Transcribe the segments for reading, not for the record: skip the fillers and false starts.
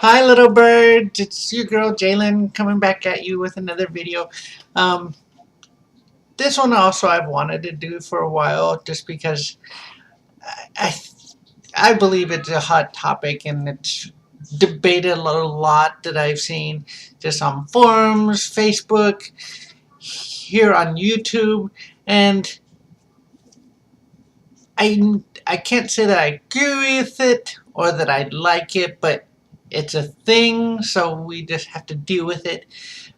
Hi, little bird. It's your girl Jailyn coming back at you with another video. Um, this one also I've wanted to do for a while, just because I I believe it's a hot topic and it's debated a lot that I've seen just on forums, Facebook, here on YouTube, and I can't say that I agree with it or that I like it, but it's a thing, so we just have to deal with it.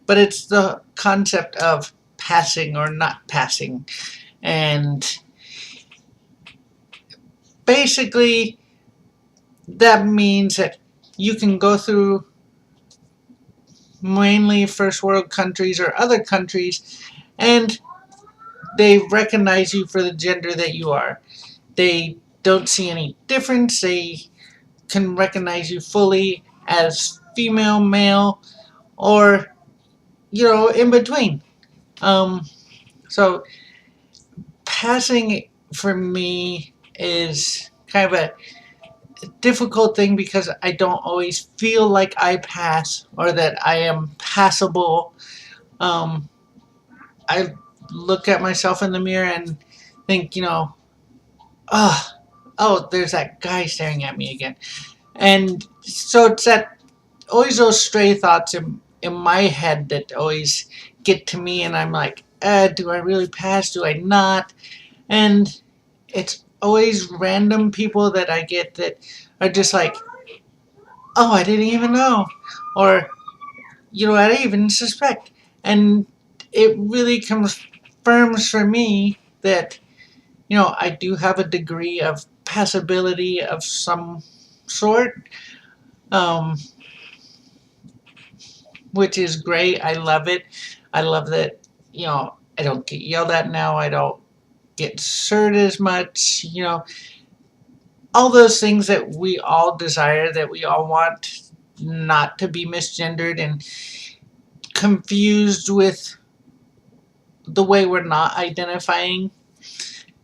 But it's the concept of passing or not passing. And basically, that means that you can go through mainly first world countries or other countries, and they recognize you for the gender that you are. They don't see any difference. They can recognize you fully as female, male, or, in between. Um, so passing for me is kind of a difficult thing because I don't always feel like I pass or that I am passable. Um, I look at myself in the mirror and think, oh, there's that guy staring at me again. And so it's that always those stray thoughts in my head that always get to me, and I'm like, do I really pass? Do I not? And it's always random people that I get that are just like, oh, I didn't even know, or I didn't even suspect, and it really confirms for me that I do have a degree of passability of some sort, um, which is great. I love it. I love that I don't get yelled at now. I don't get sirred as much. All those things that we all desire, that we all want not to be misgendered and confused with the way we're not identifying.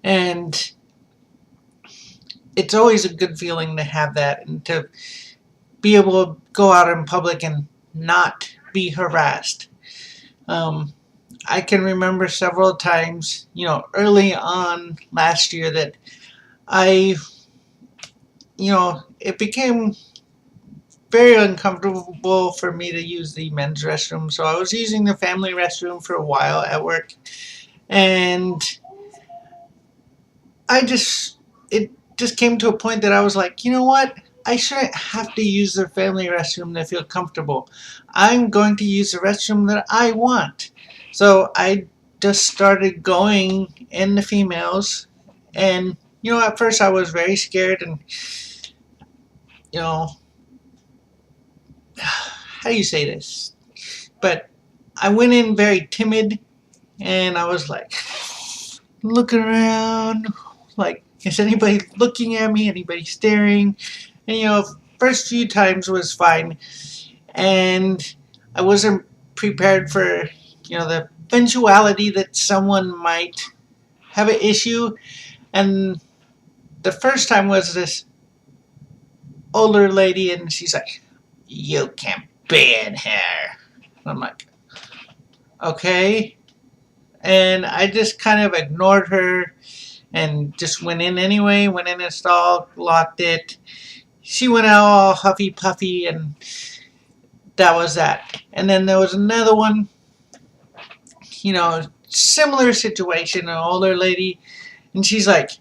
And it's always a good feeling to have that and to be able to go out in public and not be harassed. Um, I can remember several times, early on last year that I, it became very uncomfortable for me to use the men's restroom. So I was using the family restroom for a while at work, and it just came to a point that I was like, you know what? I shouldn't have to use the family restroom to feel comfortable. I'm going to use the restroom that I want. So I just started going in the females, and at first I was very scared, and you know, how do you say this? But I went in very timid, and I was like looking around, like, is anybody looking at me? Anybody staring? And first few times was fine, and I wasn't prepared for the eventuality that someone might have an issue. And the first time was this older lady, and she's like, "You can't be in here." I'm like, okay. And I just kind of ignored her and just went in anyway, went in and stalled, locked it. She went out all huffy puffy, and that was that. And then there was another one, similar situation, an older lady, and she's like,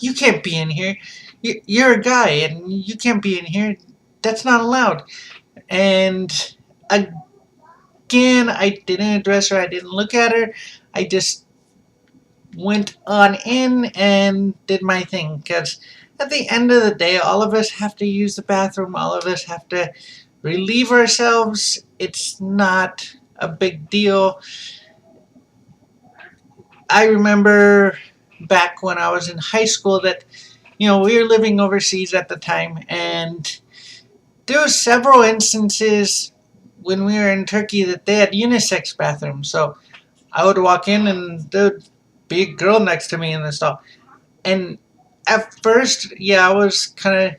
"You can't be in here. You're a guy, and you can't be in here. That's not allowed." And again, I didn't address her. I didn't look at her. I just went on in and did my thing, because at the end of the day, all of us have to use the bathroom. All of us have to relieve ourselves. It's not a big deal. I remember back when I was in high school that we were living overseas at the time, and there were several instances when we were in Turkey that they had unisex bathrooms. So I would walk in, and there would be a girl next to me in the stall. And at first, yeah, I was kind of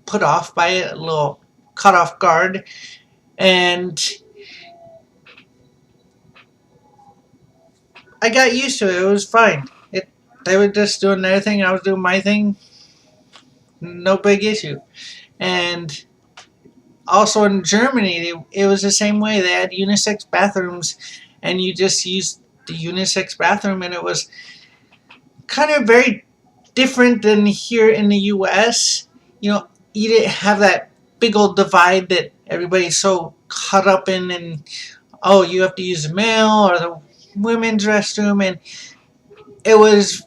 put off by it, a little caught off guard. And I got used to it. It was fine. They were just doing their thing. I was doing my thing. No big issue. And also in Germany, it was the same way. They had unisex bathrooms, and you just used the unisex bathroom, and it was kind of very different than here in the U.S. You didn't have that big old divide that everybody's so caught up in, and oh, you have to use the male or the women's restroom, and it was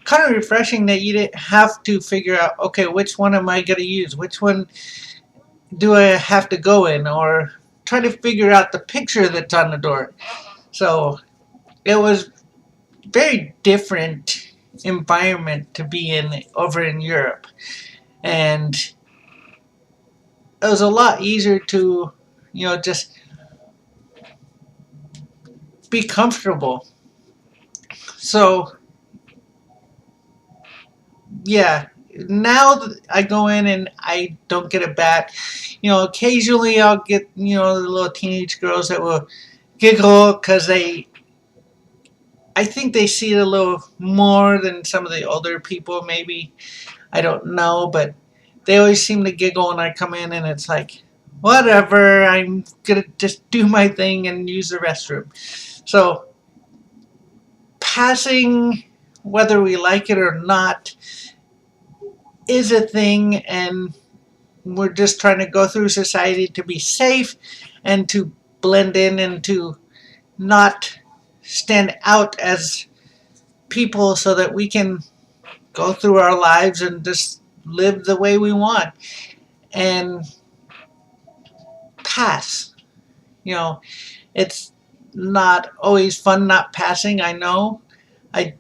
kind of refreshing that you didn't have to figure out, okay, which one am I going to use? Which one do I have to go in? Or try to figure out the picture that's on the door. So it was very different environment to be in over in Europe. And it was a lot easier to, just be comfortable. So yeah, now I go in and I don't get a bat. Occasionally I'll get, the little teenage girls that will giggle because I think they see it a little more than some of the older people, maybe. I don't know, but they always seem to giggle when I come in, and it's like, whatever, I'm gonna just do my thing and use the restroom. So, passing, whether we like it or not, is a thing, and we're just trying to go through society to be safe and to blend in and to not stand out as people so that we can go through our lives and just live the way we want and pass. It's not always fun not passing, I know. I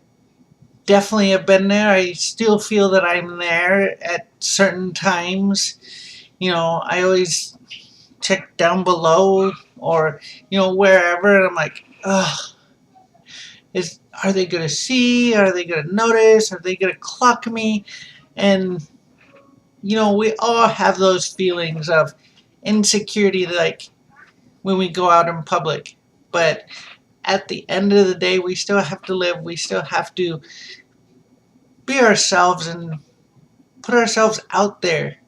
definitely have been there. I still feel that I'm there at certain times. I always check down below or, wherever, and I'm like, ugh, are they going to see? Are they going to notice? Are they going to clock me? And, we all have those feelings of insecurity, like when we go out in public. But at the end of the day, we still have to live. We still have to be ourselves and put ourselves out there.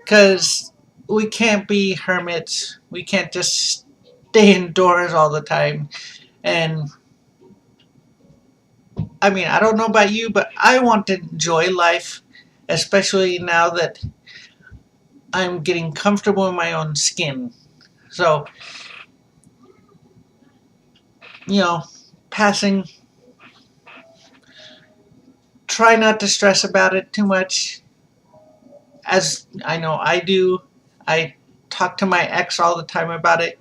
Because we can't be hermits. We can't just stay indoors all the time. And I mean, I don't know about you, but I want to enjoy life, especially now that I'm getting comfortable in my own skin. So, passing, try not to stress about it too much. As I know I do. I talk to my ex all the time about it,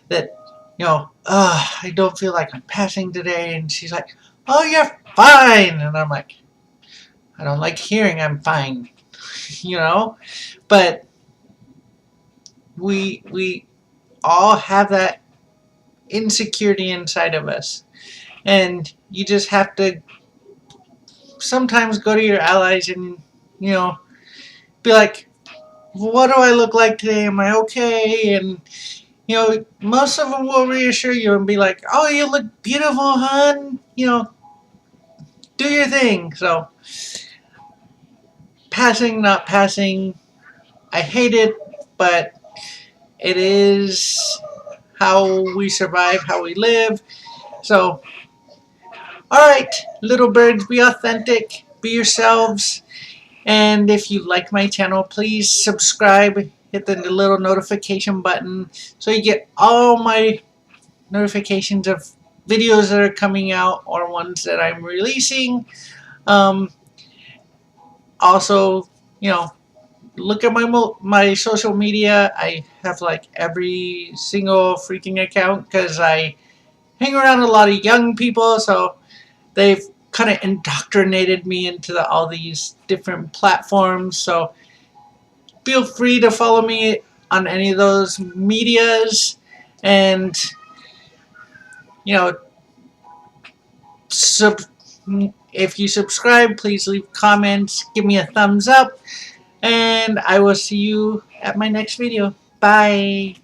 that, I don't feel like I'm passing today. And she's like, oh, you're fine. And I'm like, I don't like hearing I'm fine, But we all have that insecurity inside of us. And you just have to sometimes go to your allies and, be like, what do I look like today? Am I okay? And, most of them will reassure you and be like, oh, you look beautiful, hon. Do your thing. So, passing, not passing, I hate it, but it is how we survive, how we live. So, alright, little birds, be authentic, be yourselves, and if you like my channel, please subscribe, hit the little notification button so you get all my notifications of videos that are coming out or ones that I'm releasing. Also, look at my social media. I have like every single freaking account because I hang around a lot of young people, so they've kind of indoctrinated me into all these different platforms. So feel free to follow me on any of those medias, and if you subscribe, please leave comments, give me a thumbs up. And I will see you at my next video. Bye.